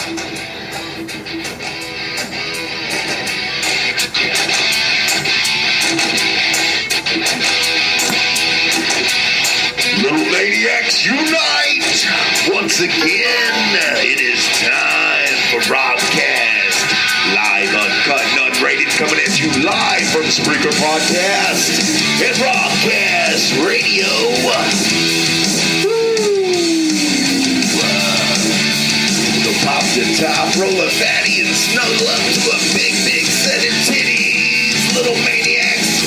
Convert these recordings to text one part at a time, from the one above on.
Little Maniacs Unite! Once again, it is time for Robcast. Live, uncut, and unrated, coming at you live from Spreaker Podcast and Robcast Radio. So pop the top, roll a fatty, and snuggle up to a big, big set of titties. Little Maniacs,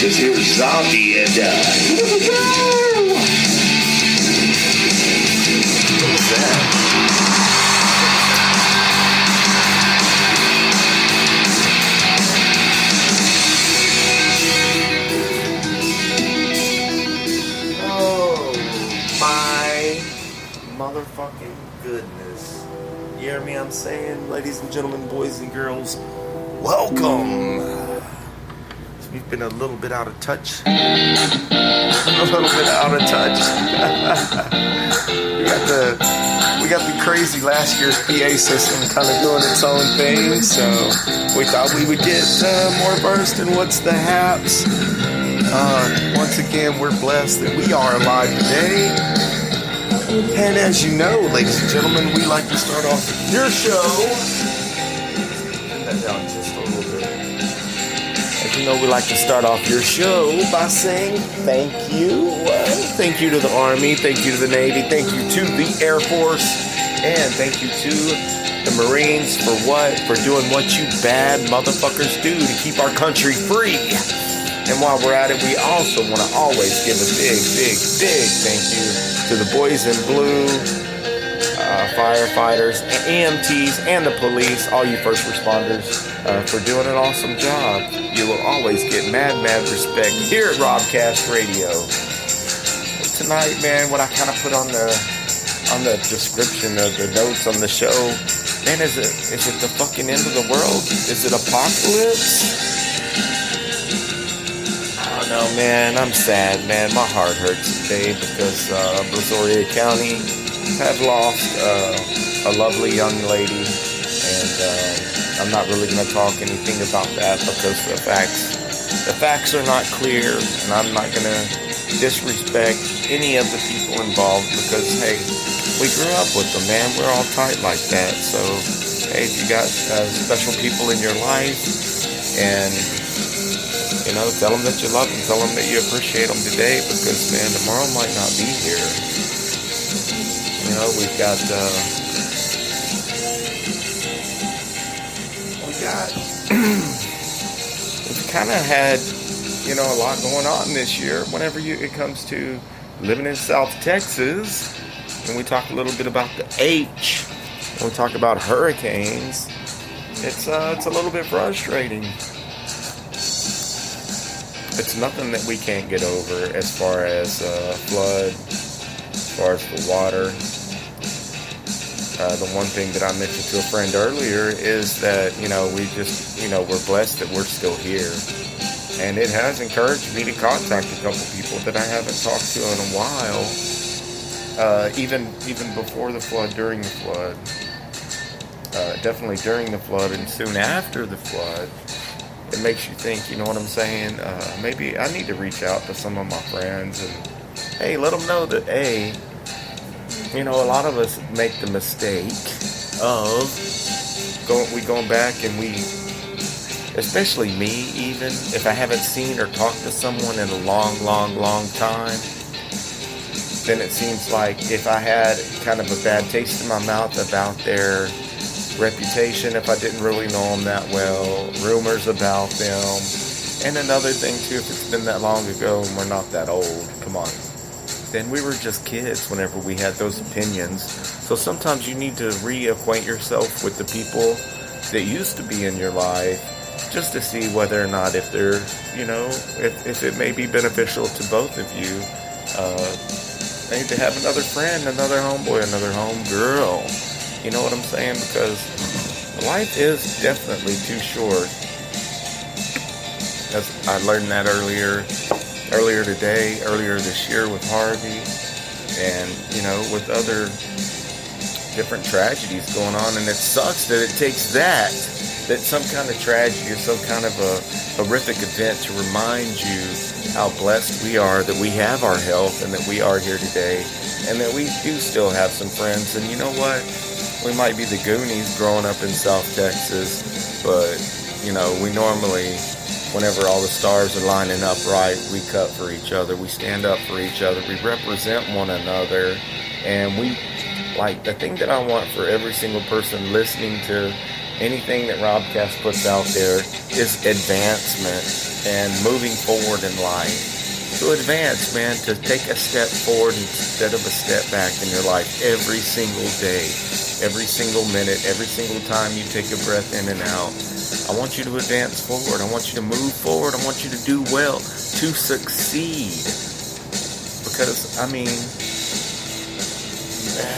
cause here's Zombie and here we go. What's that? Oh my motherfucking goodness. You hear me? I'm saying, ladies and gentlemen, boys and girls, welcome. We've been a little bit out of touch. We got the crazy last year's PA system kind of doing its own thing, so we thought we would get more versed in what's the haps. Once again, we're blessed that we are alive today. And as you know, ladies and gentlemen, we like to start off your show. Turn that down just a little bit. As you know, we like to start off your show by saying thank you. Thank you to the Army, thank you to the Navy, thank you to the Air Force, and thank you to the Marines for what? For doing what you bad motherfuckers do to keep our country free. And while we're at it, we also want to always give a big, big, big thank you to the boys in blue, firefighters, EMTs, and the police, all you first responders, for doing an awesome job. You will always get mad respect here at Robcast Radio. Tonight, man, what I kind of put on the description of the notes on the show, man, is it the fucking end of the world? Is it apocalypse? No, man, I'm sad, man. My heart hurts today because Brazoria County have lost a lovely young lady, and I'm not really going to talk anything about that because the facts are not clear, and I'm not going to disrespect any of the people involved because, hey, we grew up with them, man. We're all tight like that. So, hey, if you got special people in your life, and you know, tell them that you love them. Tell them that you appreciate them today because, man, tomorrow might not be here. You know, we've kind of had, you know, a lot going on this year whenever it comes to living in South Texas. And we talk a little bit about the H. And we talk about hurricanes. It's a little bit frustrating. It's nothing that we can't get over as far as flood, as far as the water. The one thing that I mentioned to a friend earlier is that, you know, we just, you know, we're blessed that we're still here. And it has encouraged me to contact a couple people that I haven't talked to in a while. Even before the flood, during the flood. Definitely during the flood and soon after the flood. It makes you think, you know what I'm saying? Maybe I need to reach out to some of my friends and, hey, let them know that, hey, you know, a lot of us make the mistake of going back and we, especially me even, if I haven't seen or talked to someone in a long time, then it seems like if I had kind of a bad taste in my mouth about their reputation, if I didn't really know them that well, rumors about them, and another thing too, if it's been that long ago and we're not that old, come on, then we were just kids whenever we had those opinions. So sometimes you need to reacquaint yourself with the people that used to be in your life, just to see whether or not if they're, you know, if it may be beneficial to both of you, maybe to have another friend, another homeboy, another homegirl. You know what I'm saying? Because life is definitely too short. As I learned that earlier today, earlier this year with Harvey, and, you know, with other different tragedies going on, and it sucks that it takes that some kind of tragedy or some kind of a horrific event to remind you how blessed we are that we have our health and that we are here today and that we do still have some friends. And you know what? We might be the Goonies growing up in South Texas, but, you know, we normally, whenever all the stars are lining up right, we cut for each other. We stand up for each other. We represent one another. And we, like, the thing that I want for every single person listening to anything that Robcast puts out there is advancement and moving forward in life. To advance, man, to take a step forward instead of a step back in your life every single day, every single minute, every single time you take a breath in and out. I want you to advance forward. I want you to move forward. I want you to do well, to succeed. Because, I mean,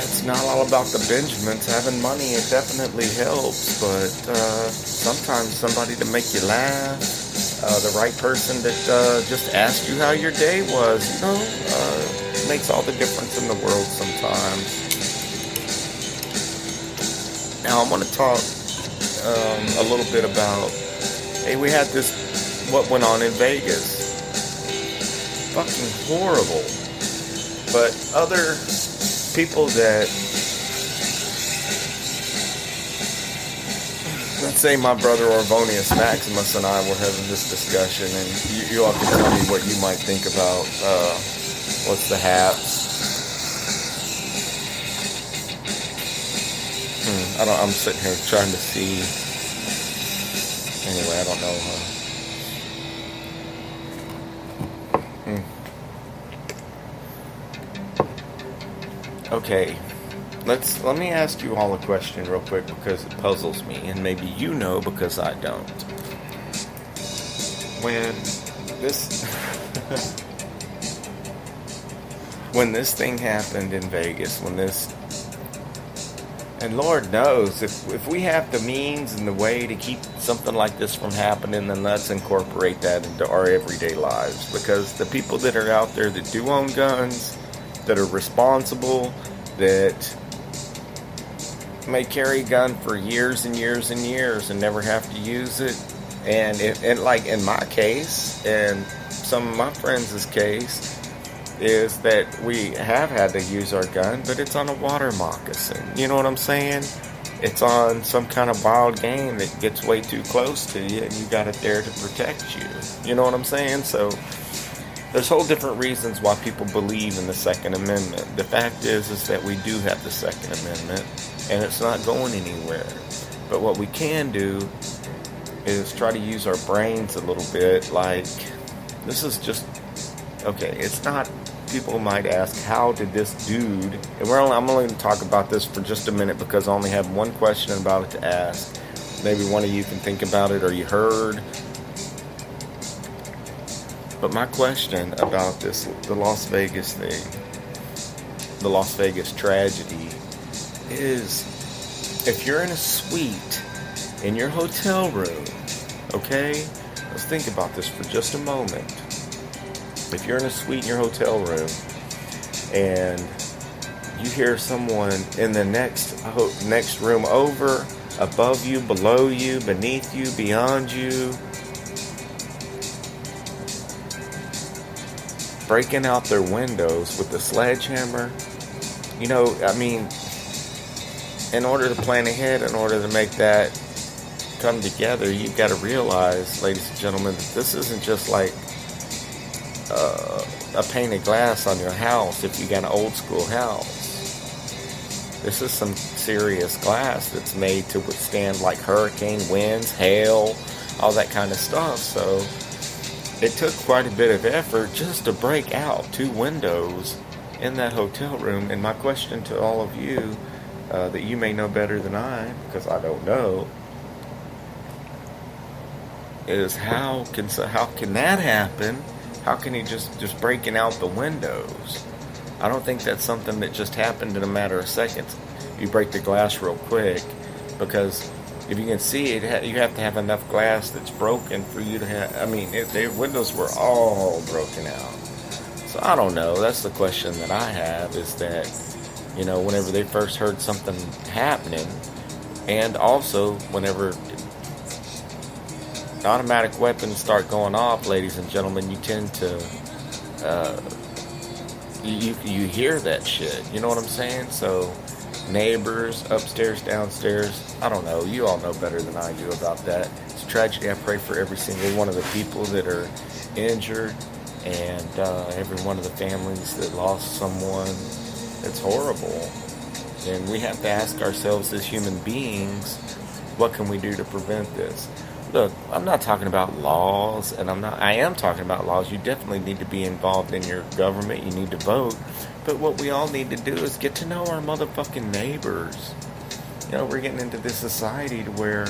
it's not all about the Benjamins. Having money, it definitely helps, but sometimes somebody to make you laugh, the right person that just asked you how your day was, you know, makes all the difference in the world sometimes. Now I want to talk a little bit about, hey, we had this, what went on in Vegas. Fucking horrible. But other people that, let's say my brother Orvonius Maximus and I were having this discussion, and you all can tell me what you might think about what's the haps. I'm sitting here trying to see. Anyway, I don't know. Okay, let me ask you all a question real quick because it puzzles me, and maybe you know because I don't. When this thing happened in Vegas, and Lord knows, if we have the means and the way to keep something like this from happening, then let's incorporate that into our everyday lives. Because the people that are out there that do own guns, that are responsible, that may carry a gun for years and years and years and never have to use it. And like in my case, and some of my friends' case, is that we have had to use our gun, but it's on a water moccasin. You know what I'm saying? It's on some kind of wild game that gets way too close to you, and you got it there to protect you. You know what I'm saying? So there's whole different reasons why people believe in the Second Amendment. The fact is that we do have the Second Amendment, and it's not going anywhere. But what we can do is try to use our brains a little bit. Like, this is just, okay, it's not, people might ask, how did this dude, and I'm only going to talk about this for just a minute because I only have one question about it to ask. Maybe one of you can think about it, or you heard. But my question about this, the Las Vegas thing, the Las Vegas tragedy, is if you're in a suite in your hotel room, okay? Let's think about this for just a moment. If you're in a suite in your hotel room and you hear someone in the next room over, above you, below you, beneath you, beyond you, breaking out their windows with a sledgehammer, you know, I mean, in order to plan ahead, in order to make that come together, you've got to realize, ladies and gentlemen, that this isn't just like a painted glass on your house if you got an old school house. This is some serious glass that's made to withstand like hurricane winds, hail, all that kind of stuff. So it took quite a bit of effort just to break out 2 windows in that hotel room. And my question to all of you that you may know better than I, because I don't know, is how can that happen? How can he just breaking out the windows? I don't think that's something that just happened in a matter of seconds. You break the glass real quick, because if you can see it, you have to have enough glass that's broken for you to have. I mean, the windows were all broken out. So I don't know. That's the question that I have, is that whenever they first heard something happening, and also whenever automatic weapons start going off, ladies and gentlemen, you tend to you hear that shit. You know what I'm saying? So neighbors, upstairs, downstairs, I don't know. You all know better than I do about that. It's a tragedy. I pray for every single one of the people that are injured, and every one of the families that lost someone. It's horrible. And we have to ask ourselves as human beings, what can we do to prevent this? Look, I'm not talking about laws, and I am talking about laws. You definitely need to be involved in your government. You need to vote. But what we all need to do is get to know our motherfucking neighbors. We're getting into this society to where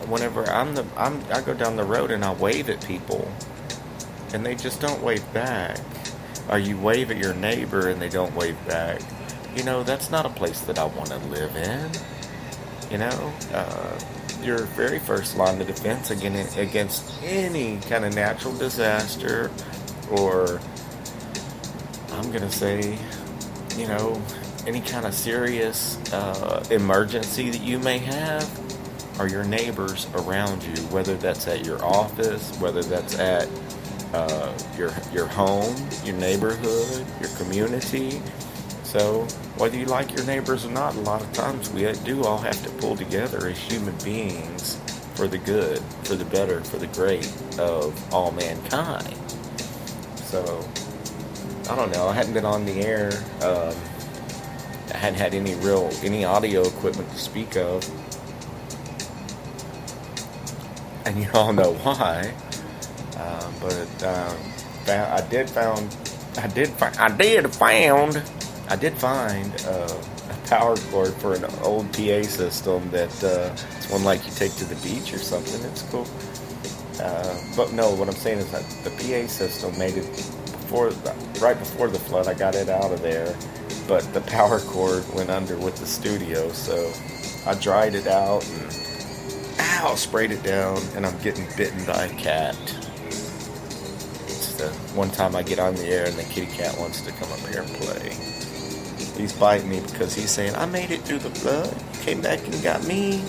whenever I go down the road and I wave at people, and they just don't wave back. Or you wave at your neighbor and they don't wave back. That's not a place that I want to live in. Your very first line of defense against any kind of natural disaster, or I'm going to say, any kind of serious emergency that you may have, are your neighbors around you, whether that's at your office, whether that's at your home, your neighborhood, your community. So whether you like your neighbors or not, a lot of times we do all have to pull together as human beings for the good, for the better, for the great of all mankind. So I don't know. I hadn't been on the air. I hadn't had any audio equipment to speak of, and you all know why. I did find a power cord for an old PA system that it's one like you take to the beach or something. It's cool. But no, what I'm saying is that the PA system made it right before the flood. I got it out of there, but the power cord went under with the studio, so I dried it out and sprayed it down, and I'm getting bitten by a cat. It's the one time I get on the air and the kitty cat wants to come up here and play. He's biting me because he's saying, I made it through the flood. You came back and got me.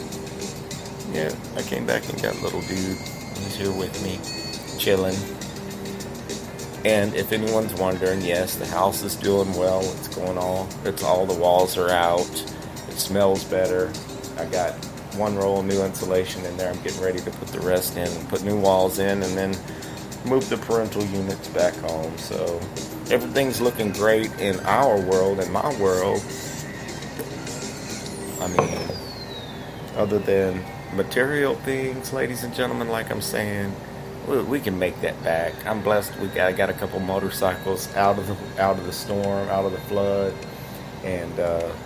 Yeah, I came back and got little dude. He's here with me, chilling. And if anyone's wondering, yes, the house is doing well. It's going all. The walls are out. It smells better. I got one roll of new insulation in there. I'm getting ready to put the rest in and put new walls in, and then move the parental units back home. So everything's looking great in our world, in my world. I mean, other than material things, ladies and gentlemen, like I'm saying, we can make that back. I'm blessed. I got a couple motorcycles out of the storm, out of the flood, and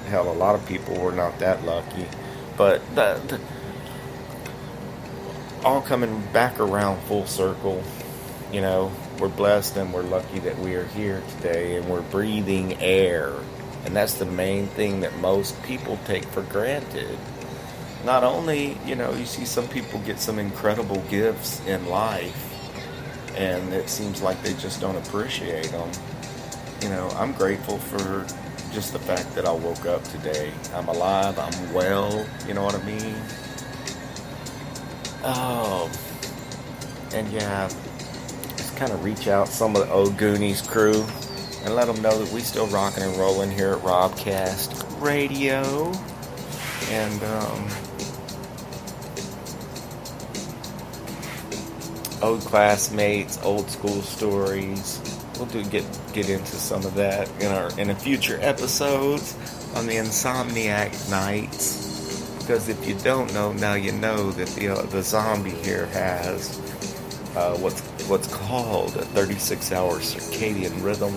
hell, a lot of people were not that lucky. But all coming back around full circle. We're blessed and we're lucky that we are here today and we're breathing air. And that's the main thing that most people take for granted. Not only, you see some people get some incredible gifts in life, and it seems like they just don't appreciate them. I'm grateful for just the fact that I woke up today. I'm alive, I'm well, you know what I mean? Oh, and yeah, just kind of reach out some of the old Goonies crew and let them know that we still rocking and rolling here at Robcast Radio. And old classmates, old school stories. We'll get into some of that in a future episodes on the Insomniac Nights. Because if you don't know, now you know that the zombie here has what's called a 36-hour circadian rhythm.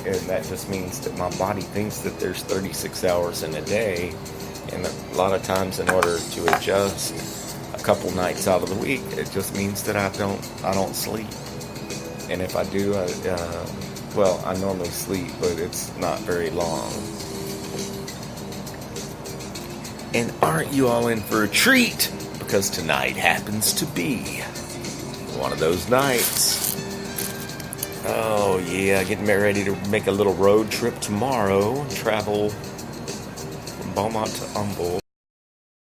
And that just means that my body thinks that there's 36 hours in a day. And a lot of times, in order to adjust a couple nights out of the week, it just means that I don't sleep. And if I do, I normally sleep, but it's not very long. And aren't you all in for a treat? Because tonight happens to be one of those nights. Oh yeah, getting ready to make a little road trip tomorrow. Travel from Beaumont to Humboldt.